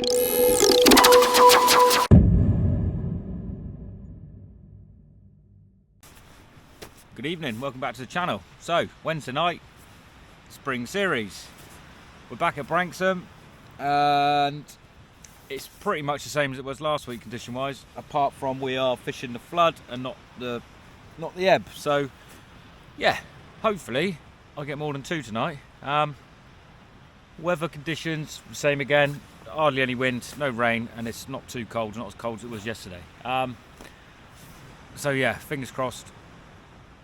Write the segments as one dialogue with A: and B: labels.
A: Good evening, welcome back to the channel. So, Wednesday night, spring series. We're back at Branksome and it's pretty much the same as it was last week condition wise, apart from we are fishing the flood and not the ebb. So yeah, hopefully I'll get more than 2 tonight. Weather conditions, same again, hardly any wind, no rain, and it's not too cold, not as cold as it was yesterday. So yeah, fingers crossed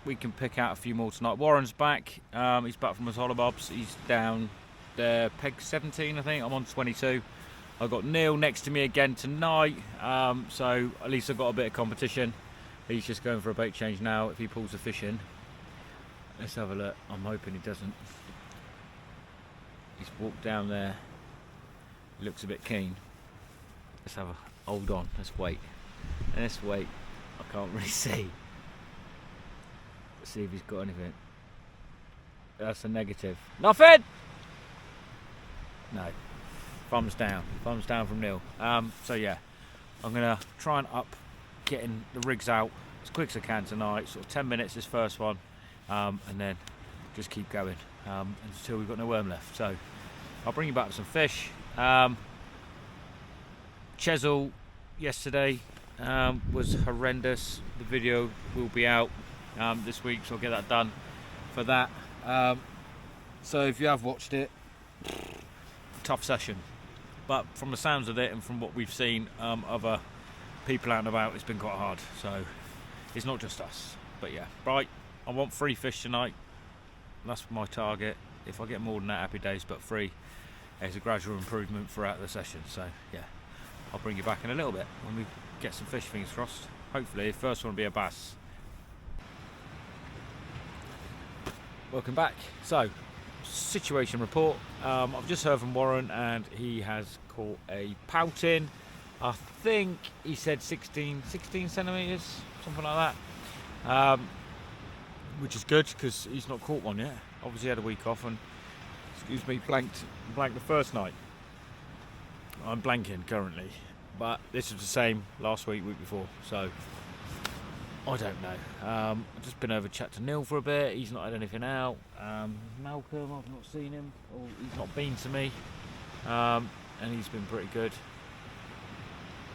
A: we can pick out a few more tonight. Warren's back, he's back from his hollybobs, he's down there, peg 17 I think, I'm on 22. I've got Neil next to me again tonight, so at least I've got a bit of competition. He's just going for a bait change now if he pulls the fish in. Let's have a look, I'm hoping he doesn't. He's walked down there, he looks a bit keen. Let's have a, hold on, let's wait. Let's wait, I can't really see. Let's see if he's got anything. That's a negative. Nothing! No. Thumbs down from Neil. So yeah, I'm gonna try and up getting the rigs out as quick as I can tonight, sort of 10 minutes this first one, and then just keep going until we've got no worm left. So I'll bring you back some fish. Chesil yesterday was horrendous. The video will be out this week, so I'll get that done for that. So if you have watched it, tough session, but from the sounds of it and from what we've seen other people out and about, it's been quite hard, so it's not just us. But yeah, right, I want 3 fish tonight, that's my target. If I get more than that, happy days, but 3 is a gradual improvement throughout the session. So yeah, I'll bring you back in a little bit when we get some fish, fingers crossed. Hopefully the first one will be a bass. Welcome back. So, situation report. I've just heard from Warren and he has caught a pout in. I think he said 16 centimetres, something like that. Which is good because he's not caught one yet. Obviously had a week off and, excuse me, blanked the first night. I'm blanking currently, but this was the same last week before, so I don't know. I've just been over to chat to Neil for a bit. He's not had anything out. Malcolm, I've not seen him, or he's not been to me, and he's been pretty good.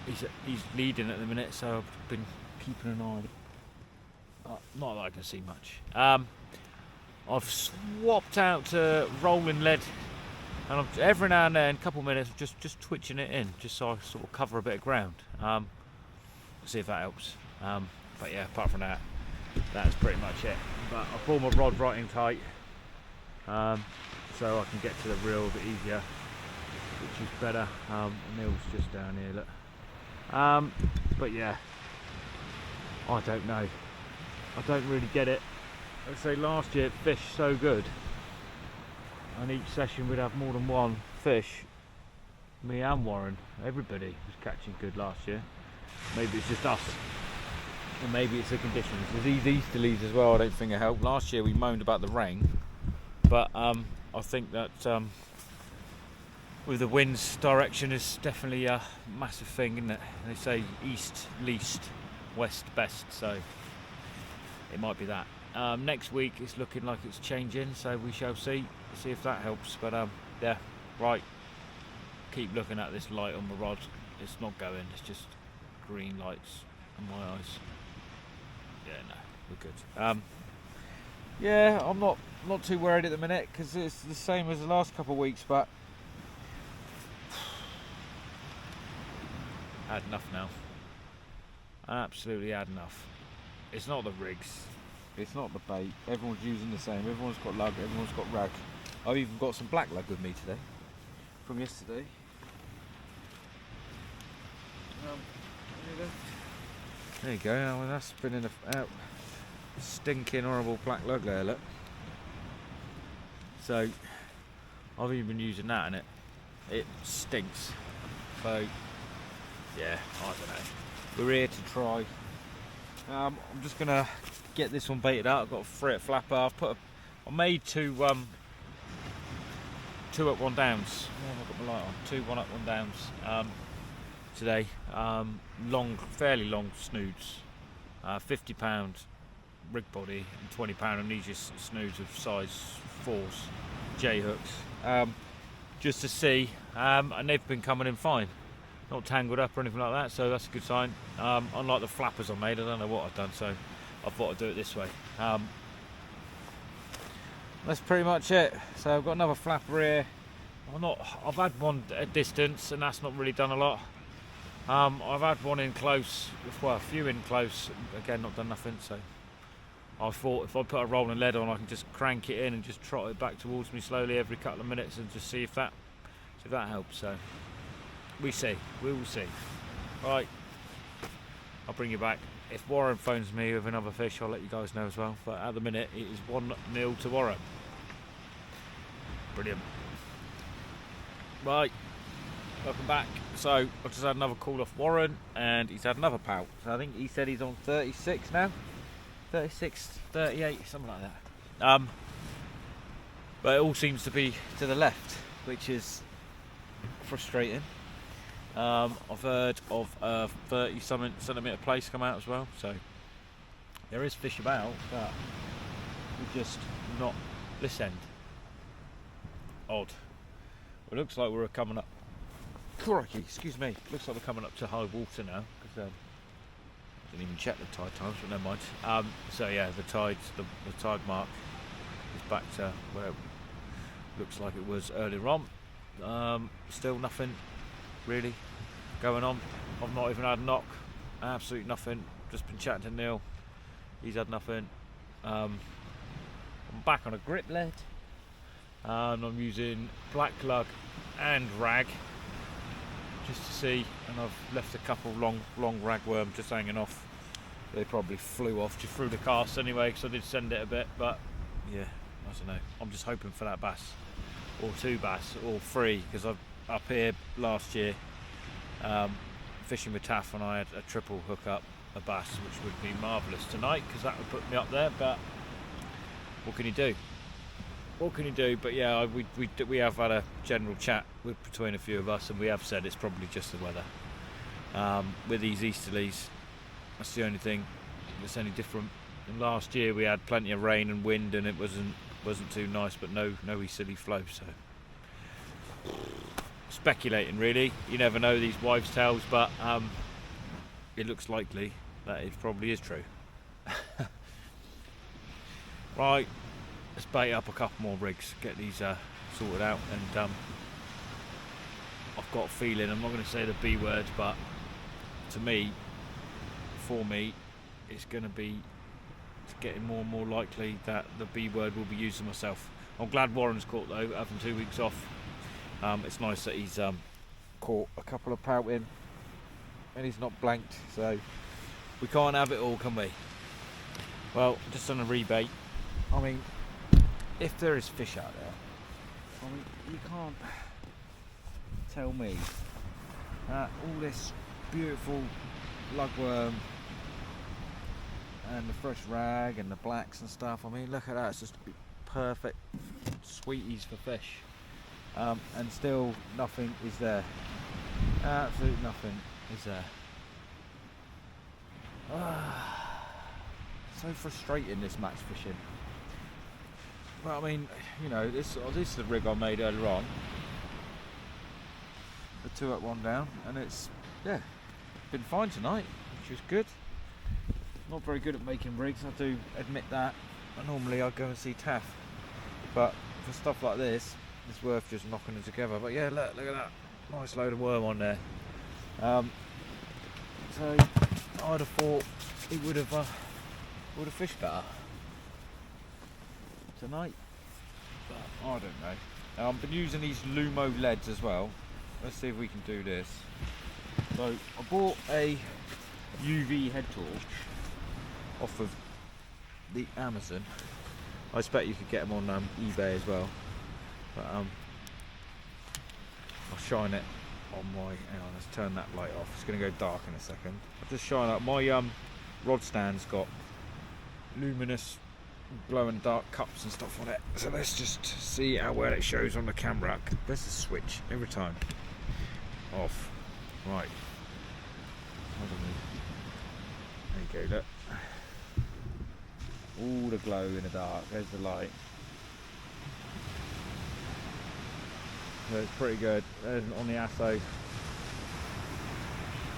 A: He's leading at the minute, so I've been keeping an eye. Not that I can see much. I've swapped out to rolling lead, and I'm every now and then, a couple of minutes, just twitching it in, just so I sort of cover a bit of ground. See if that helps. But yeah, apart from that, that's pretty much it. But I pull my rod right in tight, so I can get to the reel a bit easier, which is better. Neil's just down here, look. But yeah, I don't know. I don't really get it. I'd say last year it fished so good, and each session we'd have more than 1 fish. Me and Warren, everybody was catching good last year. Maybe it's just us. Or maybe it's the conditions. There's these easterlies as well, I don't think it helped. Last year we moaned about the rain, but I think that with the wind's direction is definitely a massive thing, isn't it? They say east least, west best, so it might be that. Next week it's looking like it's changing, so we shall see if that helps. But yeah, right, keep looking at this light on the rod. It's not going, it's just green lights in my eyes. Yeah, no, we're good. Yeah, I'm not too worried at the minute because it's the same as the last couple of weeks, but I had enough now. I absolutely had enough. It's not the rigs, it's not the bait. Everyone's using the same. Everyone's got lug, everyone's got rag. I've even got some black lug with me today from yesterday. There you go. Well, that's been in a stinking horrible black lug there, look. So I've even been using that and it stinks. So yeah, I don't know. We're here to try. I'm just gonna get this one baited out. I've got a fret flapper. I made 2 2 up, 1 downs. Oh, I've got my light on. 2 1 up, 1 downs today. Fairly long snoods. 50-pound rig body and 20-pound amnesia snoods of size 4s, J hooks, just to see, and they've been coming in fine, not tangled up or anything like that, so that's a good sign. Unlike the flappers I made, I don't know what I've done, so I thought I'd do it this way. That's pretty much it. So I've got another flapper here. I've had one at distance, and that's not really done a lot. I've had one in close, well, a few in close, again not done nothing, so I thought if I put a rolling lead on, I can just crank it in and just trot it back towards me slowly every couple of minutes and just see if that helps. So we will see. Right, I'll bring you back. If Warren phones me with another fish, I'll let you guys know as well, but at the minute it is 1-0 to Warren. Brilliant. Right, welcome back. So I just had another call off Warren, and he's had another pout. So I think he said he's on 36 now, 36, 38, something like that. But it all seems to be to the left, which is frustrating. I've heard of a 30-something centimetre place come out as well, so there is fish about, but we're just not this end. Odd. It looks like we're coming up. Crikey, excuse me. Looks like we're coming up to high water now, because I didn't even check the tide times, but never mind. So yeah, the tide mark is back to where it looks like it was earlier on. Still nothing really going on. I've not even had a knock. Absolutely nothing. Just been chatting to Neil. He's had nothing. I'm back on a grip lead. And I'm using black lug and rag just to see, and I've left a couple long ragworm just hanging off. They probably flew off just through the cast anyway, because I did send it a bit, but yeah, I don't know. I'm just hoping for that bass, or 2 bass, or 3, because I've up here last year fishing with Taff, and I had a triple hook up a bass, which would be marvellous tonight, because that would put me up there, but what can you do? But yeah, we have had a general chat between a few of us, and we have said it's probably just the weather. With these easterlies, that's the only thing that's any different. And last year we had plenty of rain and wind, and it wasn't too nice, but no easterly flow. So speculating, really. You never know these wives' tales, but it looks likely that it probably is true. Right. Let's bait up a couple more rigs, get these sorted out, and I've got a feeling, I'm not going to say the B word, but for me, it's getting more and more likely that the B word will be used on myself. I'm glad Warren's caught though, having 2 weeks off. It's nice that he's caught a couple of pout in, and he's not blanked, so we can't have it all, can we? Well, just on a rebait, I mean, if there is fish out there, I mean, you can't tell me that all this beautiful lugworm and the fresh rag and the blacks and stuff, I mean, look at that, it's just perfect sweeties for fish, and still nothing is there. Absolutely nothing is there. So frustrating, this match fishing. Well, I mean, you know, this is the rig I made earlier on. The 2 up, 1 down, and it's, yeah, been fine tonight, which is good. Not very good at making rigs, I do admit that. Normally I go and see Taff, but for stuff like this, it's worth just knocking it together. But yeah, look at that, nice load of worm on there. So I'd have thought it would have fished better tonight, but I don't know. I've been using these Lumo leads as well. Let's see if we can do this. So I bought a UV head torch off of the Amazon. I expect you could get them on eBay as well, but I'll shine it on my, hang on, let's turn that light off, it's going to go dark in a second. I'll just shine up, my rod stand's got luminous glow in the dark cups and stuff on it. So let's just see how well it shows on the camera. There's the switch every time. Off. Right. There you go, look. All the glow in the dark. There's the light. So it's pretty good. There's on the ASSO.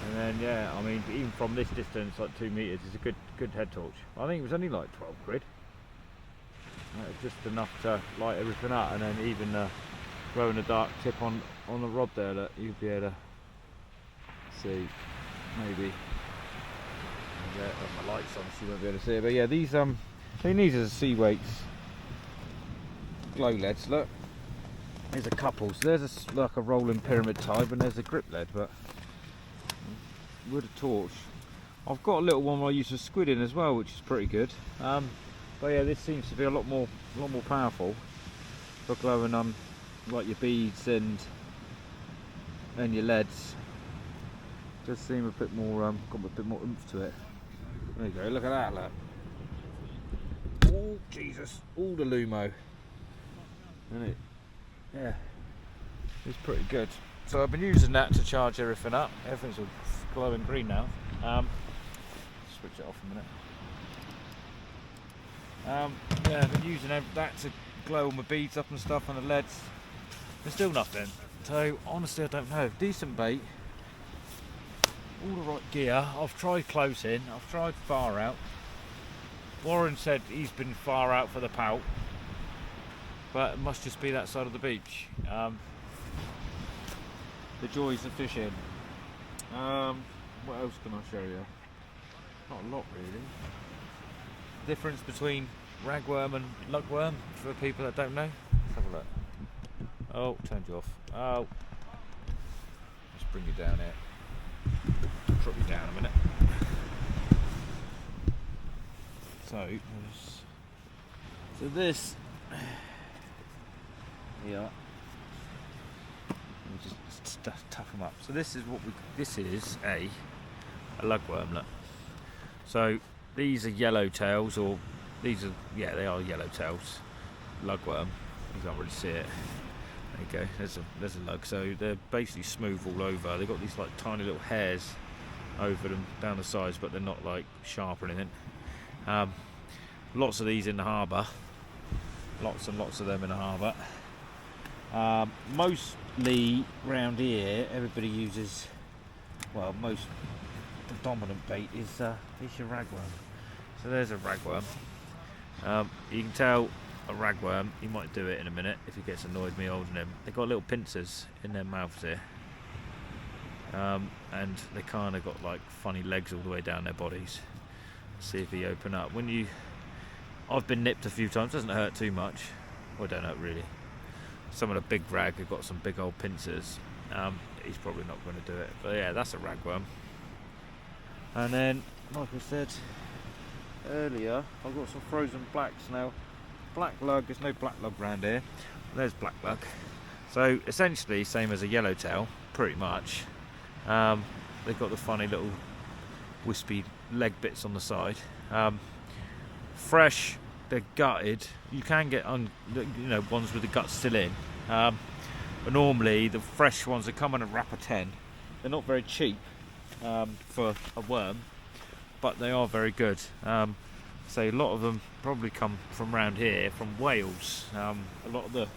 A: And then yeah, I mean, even from this distance, like 2 meters, it's a good head torch. I think it was only like 12 quid. Just enough to light everything up, and then even the glow in the dark tip on the rod there that you'd be able to see. Maybe. Yeah, my lights on, so you won't be able to see it. But yeah, these are the sea weights glow LEDs. Look, there's a couple. So there's like a rolling pyramid type, and there's a grip LED. But with a torch, I've got a little one I use for squid in as well, which is pretty good. But yeah, this seems to be a lot more powerful for glowing like your beads and your LEDs. Does seem a bit more got a bit more oomph to it. There you go, look at that, look. Oh Jesus, all the Lumo. Isn't it? Yeah. It's pretty good. So I've been using that to charge everything up. Everything's all glowing green now. Switch it off a minute. Yeah, I've been using that to glow all my beads up and stuff on the LEDs. There's still nothing. So honestly, I don't know. Decent bait. All the right gear. I've tried close in. I've tried far out. Warren said he's been far out for the pout, but it must just be that side of the beach. The joys of fishing. What else can I show you? Not a lot really. Difference between ragworm and lugworm for people that don't know. Let's have a look. Oh, turned you off. Oh, let's bring you down here. Drop you down a minute. So this here. Let me just tough them up. So this is this is a lugworm. Look. So these are yellow tails, or these are, yeah, they are yellow tails. Lugworm. You can't really see it. There you go. There's a lug. So they're basically smooth all over. They've got these like tiny little hairs over them down the sides, but they're not like sharp or anything. Lots of these in the harbour. Lots and lots of them in the harbour. Mostly round here, everybody uses. Well, the dominant bait is your ragworm. So there's a ragworm. You can tell a ragworm, he might do it in a minute if he gets annoyed me holding him. They've got little pincers in their mouths here, and they kind of got like funny legs all the way down their bodies. See if he open up. I've been nipped a few times, doesn't hurt too much. Well, I don't know really. Some of the big rag have got some big old pincers. He's probably not going to do it, but yeah, that's a ragworm. And then, like I said earlier, I've got some frozen blacks now. Black lug, there's no black lug around here. There's black lug. So essentially, same as a yellowtail, pretty much. They've got the funny little wispy leg bits on the side. Fresh, they're gutted. You can get ones with the guts still in. But normally the fresh ones that come in a wrap of 10. They're not very cheap for a worm, but they are very good. So a lot of them probably come from around here, from Wales. A lot of the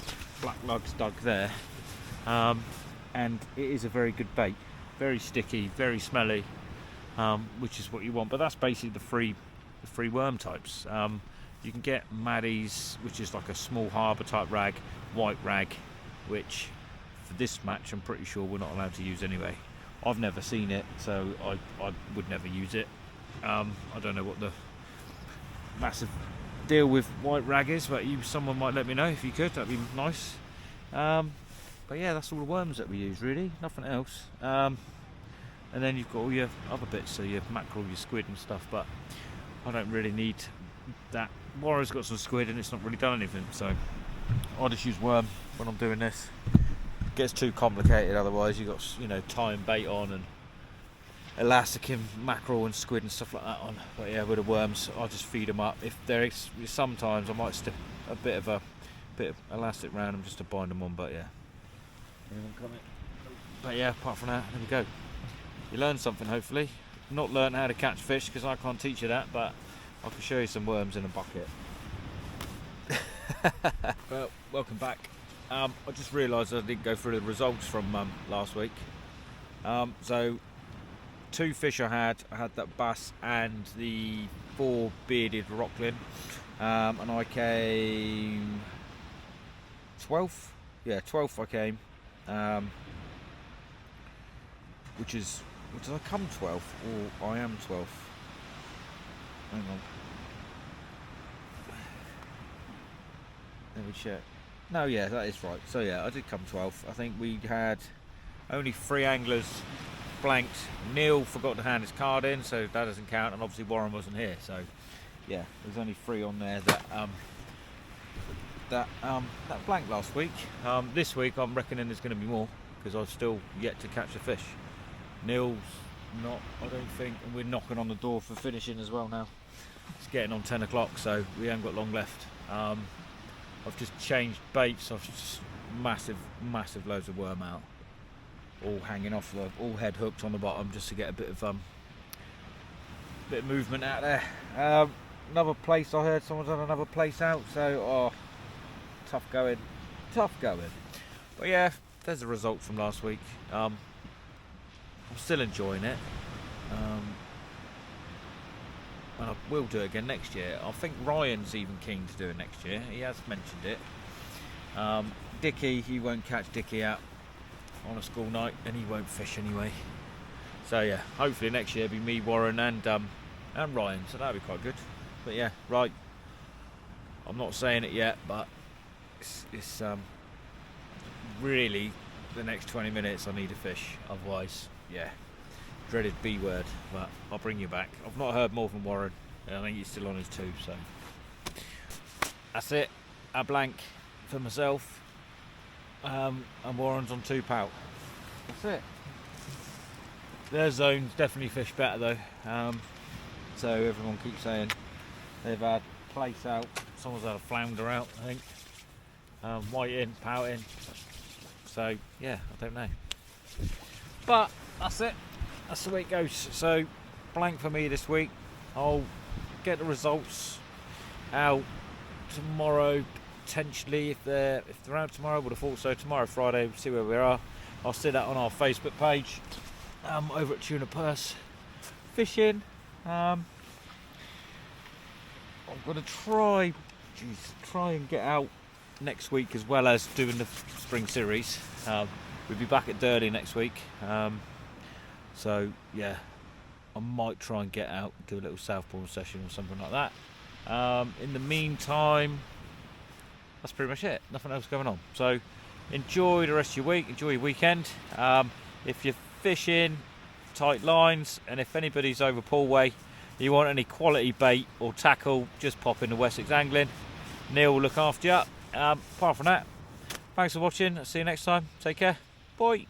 A: black lugs dug there, and it is a very good bait. Very sticky, very smelly, which is what you want. But that's basically the free worm types. You can get Maddie's, which is like a small harbour type rag, white rag, which for this match I'm pretty sure we're not allowed to use anyway. I've never seen it, so I would never use it. I don't know what the massive deal with white rag is, but someone might let me know if you could. That'd be nice. But yeah, that's all the worms that we use really, nothing else. And then you've got all your other bits, so your mackerel, your squid and stuff, but I don't really need that. Warren's got some squid and it's not really done anything, so I'll just use worm when I'm doing this. It gets too complicated otherwise. You've got, tie and bait on, and elastic and mackerel and squid and stuff like that on. But yeah, with the worms, I'll just feed them up. If there is, sometimes I might stick a bit of elastic around them just to bind them on. But yeah, but yeah, apart from that, there we go. You learned something, hopefully. Not learned how to catch fish because I can't teach you that, but I can show you some worms in a bucket. Well, welcome back. I just realised I didn't go through the results from last week. So 2 fish I had that bass and the 4 bearded rocklin, and I came 12th. Yeah, 12th I came, which did I come 12th or I am 12th? Hang on. Let me check. No, yeah, that is right. So yeah, I did come 12th. I think we had only 3 anglers blanked. Neil forgot to hand his card in, so that doesn't count, and obviously Warren wasn't here. So yeah, there's only 3 on there that blanked last week. This week I'm reckoning there's going to be more because I've still yet to catch a fish. Neil's not, I don't think, and we're knocking on the door for finishing as well now. It's getting on 10 o'clock, so we haven't got long left. I've just changed baits. I've just massive loads of worm out, all hanging off, all head hooked on the bottom, just to get a bit of movement out there. Another place, I heard someone's had another place out, so tough going. But yeah, there's the result from last week. I'm still enjoying it, and I will do it again next year. I think Ryan's even keen to do it next year. He has mentioned it. Dickie, he won't catch Dickie out on a school night, and he won't fish anyway. So yeah, hopefully next year it'll be me, Warren, and Ryan. So that'll be quite good. But yeah, right. I'm not saying it yet, but it's really the next 20 minutes I need a fish. Otherwise, yeah. Dreaded B word, but I'll bring you back. I've not heard more from Warren. I think he's still on his 2, so that's it. A blank for myself, and Warren's on 2 pout. That's it. Their zone's definitely fished better though. So everyone keeps saying they've had place out. Someone's had a flounder out, I think. White in, pout in. So yeah, I don't know. But that's it. That's the way it goes. So blank for me this week. I'll get the results out tomorrow potentially if they're out tomorrow. I would have thought so. Tomorrow, Friday, we'll see where we are. I'll see that on our Facebook page. Over at Tuna Purse Fishing. I'm gonna try and get out next week as well as doing the spring series. We'll be back at Durley next week. So yeah, I might try and get out, do a little Southbourne session or something like that. In the meantime, that's pretty much it. Nothing else going on. So enjoy the rest of your week, enjoy your weekend. If you're fishing, tight lines, and if anybody's over Poolway, you want any quality bait or tackle, just pop in the Wessex Angling. Neil will look after you. Apart from that, thanks for watching. I'll see you next time. Take care. Bye.